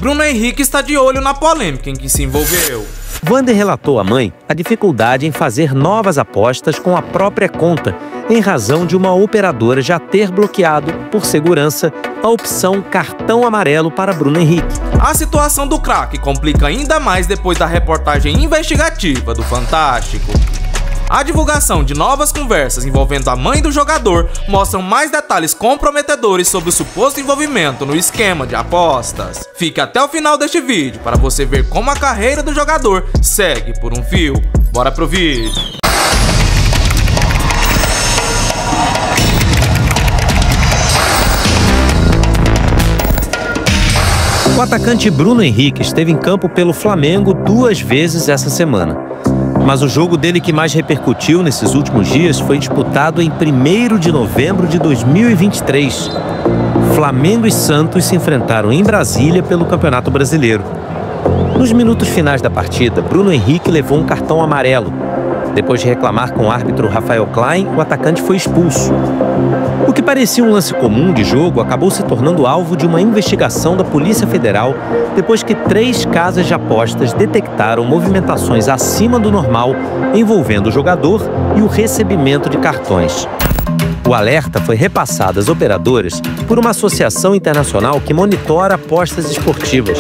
Bruno Henrique está de olho na polêmica em que se envolveu. Vander relatou à mãe a dificuldade em fazer novas apostas com a própria conta, em razão de uma operadora já ter bloqueado, por segurança, a opção cartão amarelo para Bruno Henrique. A situação do craque complica ainda mais depois da reportagem investigativa do Fantástico. A divulgação de novas conversas envolvendo a mãe do jogador mostram mais detalhes comprometedores sobre o suposto envolvimento no esquema de apostas. Fique até o final deste vídeo para você ver como a carreira do jogador segue por um fio. Bora pro vídeo! O atacante Bruno Henrique esteve em campo pelo Flamengo 2 vezes essa semana. Mas o jogo dele que mais repercutiu nesses últimos dias foi disputado em 1º de novembro de 2023. Flamengo e Santos se enfrentaram em Brasília pelo Campeonato Brasileiro. Nos minutos finais da partida, Bruno Henrique levou um cartão amarelo. Depois de reclamar com o árbitro Rafael Klein, o atacante foi expulso. O que parecia um lance comum de jogo acabou se tornando alvo de uma investigação da Polícia Federal depois que 3 casas de apostas detectaram movimentações acima do normal envolvendo o jogador e o recebimento de cartões. O alerta foi repassado às operadoras por uma associação internacional que monitora apostas esportivas.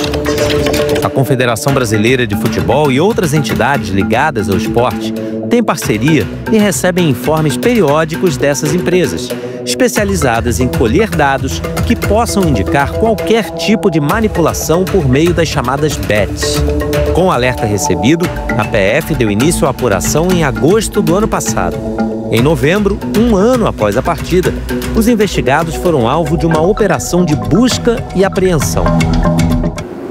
A Confederação Brasileira de Futebol e outras entidades ligadas ao esporte têm parceria e recebem informes periódicos dessas empresas, especializadas em colher dados que possam indicar qualquer tipo de manipulação por meio das chamadas bets. Com o alerta recebido, a PF deu início à apuração em agosto do ano passado. Em novembro, 1 ano após a partida, os investigados foram alvo de uma operação de busca e apreensão.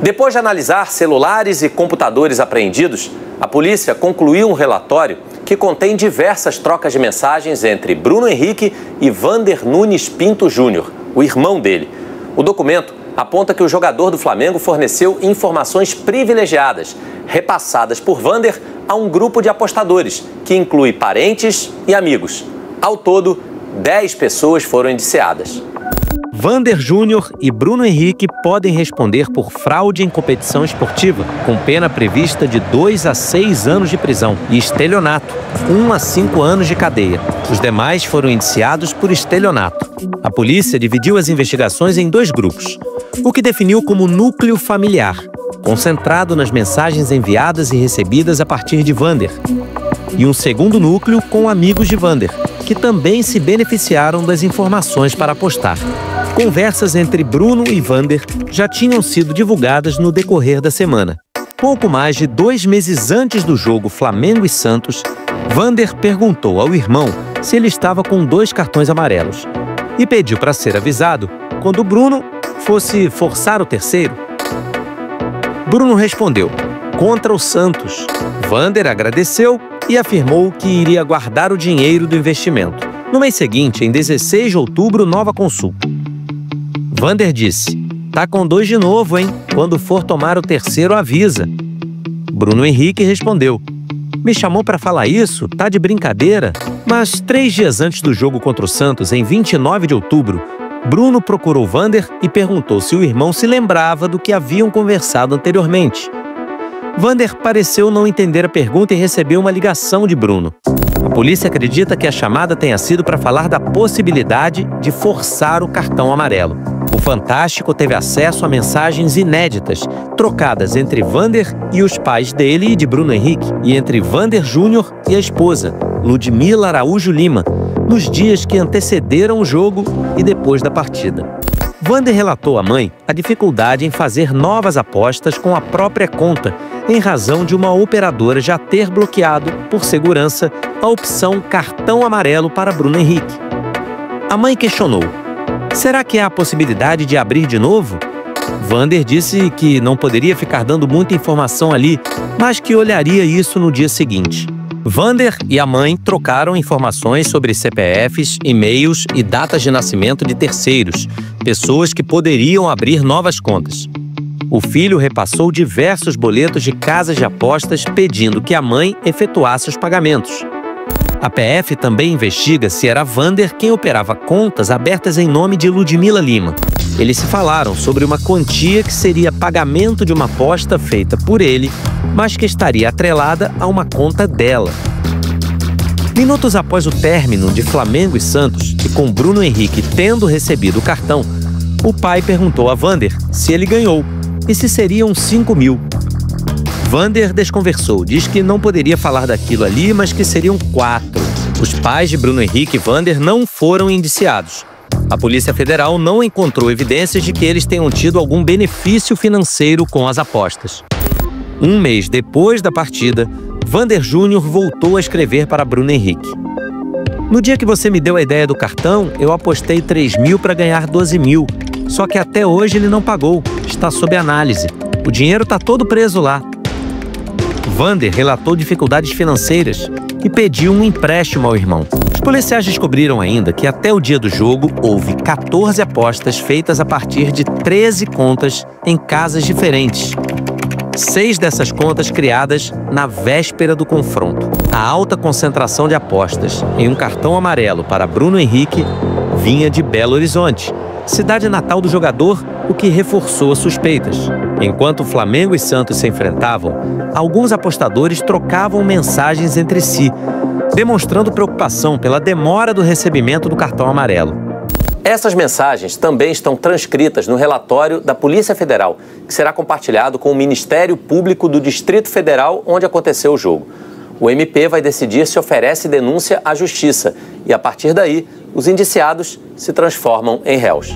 Depois de analisar celulares e computadores apreendidos, a polícia concluiu um relatório que contém diversas trocas de mensagens entre Bruno Henrique e Vander Nunes Pinto Júnior, o irmão dele. O documento aponta que o jogador do Flamengo forneceu informações privilegiadas, repassadas por Vander a um grupo de apostadores, que inclui parentes e amigos. Ao todo, 10 pessoas foram indiciadas. Vander Júnior e Bruno Henrique podem responder por fraude em competição esportiva, com pena prevista de 2 a 6 anos de prisão, e estelionato, 1 a 5 anos de cadeia. Os demais foram indiciados por estelionato. A polícia dividiu as investigações em 2 grupos, o que definiu como núcleo familiar, concentrado nas mensagens enviadas e recebidas a partir de Vander, e um segundo núcleo com amigos de Vander, que também se beneficiaram das informações para apostar. Conversas entre Bruno e Vander já tinham sido divulgadas no decorrer da semana. Pouco mais de 2 meses antes do jogo Flamengo e Santos, Vander perguntou ao irmão se ele estava com 2 cartões amarelos e pediu para ser avisado quando Bruno fosse forçar o terceiro. Bruno respondeu: contra o Santos. Vander agradeceu e afirmou que iria guardar o dinheiro do investimento. No mês seguinte, em 16 de outubro, nova consulta. Vander disse: tá com 2 de novo, hein? Quando for tomar o terceiro, avisa. Bruno Henrique respondeu: me chamou para falar isso? Tá de brincadeira? Mas 3 dias antes do jogo contra o Santos, em 29 de outubro, Bruno procurou Vander e perguntou se o irmão se lembrava do que haviam conversado anteriormente. Vander pareceu não entender a pergunta e recebeu uma ligação de Bruno. A polícia acredita que a chamada tenha sido para falar da possibilidade de forçar o cartão amarelo. O Fantástico teve acesso a mensagens inéditas, trocadas entre Vander e os pais dele e de Bruno Henrique, e entre Vander Júnior e a esposa, Ludmila Araújo Lima, nos dias que antecederam o jogo e depois da partida. Vander relatou à mãe a dificuldade em fazer novas apostas com a própria conta, em razão de uma operadora já ter bloqueado, por segurança, a opção cartão amarelo para Bruno Henrique. A mãe questionou: será que há a possibilidade de abrir de novo? Vander disse que não poderia ficar dando muita informação ali, mas que olharia isso no dia seguinte. Vander e a mãe trocaram informações sobre CPFs, e-mails e datas de nascimento de terceiros, pessoas que poderiam abrir novas contas. O filho repassou diversos boletos de casas de apostas pedindo que a mãe efetuasse os pagamentos. A PF também investiga se era Vander quem operava contas abertas em nome de Ludmila Lima. Eles se falaram sobre uma quantia que seria pagamento de uma aposta feita por ele, mas que estaria atrelada a uma conta dela. Minutos após o término de Flamengo e Santos, e com Bruno Henrique tendo recebido o cartão, o pai perguntou a Vander se ele ganhou e se seriam 5 mil. Vander desconversou, diz que não poderia falar daquilo ali, mas que seriam 4. Os pais de Bruno Henrique e Vander não foram indiciados. A Polícia Federal não encontrou evidências de que eles tenham tido algum benefício financeiro com as apostas. Um mês depois da partida, Vander Júnior voltou a escrever para Bruno Henrique. No dia que você me deu a ideia do cartão, eu apostei 3 mil para ganhar 12 mil. Só que até hoje ele não pagou, está sob análise. O dinheiro está todo preso lá. Vander relatou dificuldades financeiras e pediu um empréstimo ao irmão. Os policiais descobriram ainda que até o dia do jogo houve 14 apostas feitas a partir de 13 contas em casas diferentes. 6 dessas contas criadas na véspera do confronto. A alta concentração de apostas em um cartão amarelo para Bruno Henrique vinha de Belo Horizonte, cidade natal do jogador, o que reforçou as suspeitas. Enquanto Flamengo e Santos se enfrentavam, alguns apostadores trocavam mensagens entre si, demonstrando preocupação pela demora do recebimento do cartão amarelo. Essas mensagens também estão transcritas no relatório da Polícia Federal, que será compartilhado com o Ministério Público do Distrito Federal, onde aconteceu o jogo. O MP vai decidir se oferece denúncia à Justiça e, a partir daí, os indiciados se transformam em réus.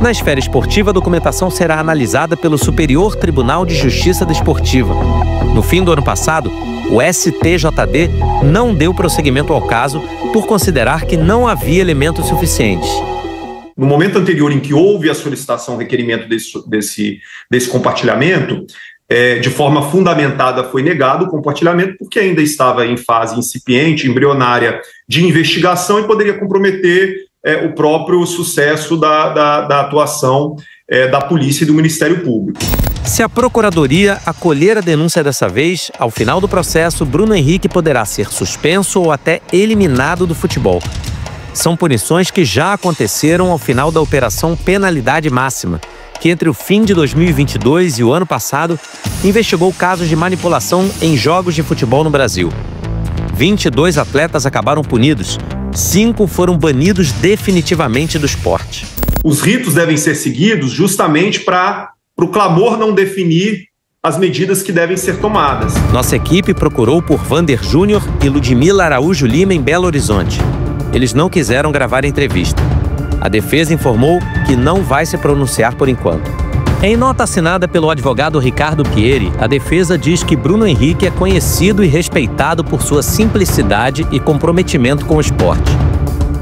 Na esfera esportiva, a documentação será analisada pelo Superior Tribunal de Justiça Desportiva. No fim do ano passado, o STJD não deu prosseguimento ao caso por considerar que não havia elementos suficientes. No momento anterior em que houve a solicitação, o requerimento desse compartilhamento, de forma fundamentada foi negado o compartilhamento porque ainda estava em fase incipiente, embrionária de investigação e poderia comprometer o próprio sucesso da atuação da polícia e do Ministério Público. Se a Procuradoria acolher a denúncia dessa vez, ao final do processo, Bruno Henrique poderá ser suspenso ou até eliminado do futebol. São punições que já aconteceram ao final da Operação Penalidade Máxima, que entre o fim de 2022 e o ano passado, investigou casos de manipulação em jogos de futebol no Brasil. 22 atletas acabaram punidos, 5 foram banidos definitivamente do esporte. Os ritos devem ser seguidos justamente para o clamor não definir as medidas que devem ser tomadas. Nossa equipe procurou por Vander Júnior e Ludmila Araújo Lima em Belo Horizonte. Eles não quiseram gravar a entrevista. A defesa informou que não vai se pronunciar por enquanto. Em nota assinada pelo advogado Ricardo Pieri, a defesa diz que Bruno Henrique é conhecido e respeitado por sua simplicidade e comprometimento com o esporte.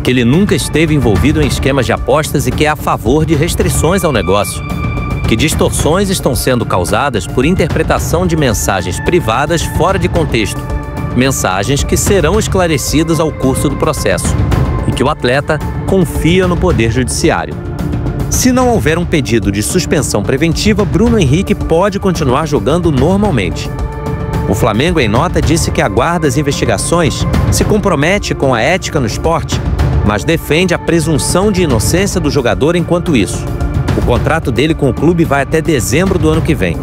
Que ele nunca esteve envolvido em esquemas de apostas e que é a favor de restrições ao negócio. Que distorções estão sendo causadas por interpretação de mensagens privadas fora de contexto. Mensagens que serão esclarecidas ao curso do processo. E que o atleta confia no Poder Judiciário. Se não houver um pedido de suspensão preventiva, Bruno Henrique pode continuar jogando normalmente. O Flamengo, em nota, disse que aguarda as investigações, se compromete com a ética no esporte, mas defende a presunção de inocência do jogador enquanto isso. O contrato dele com o clube vai até dezembro do ano que vem.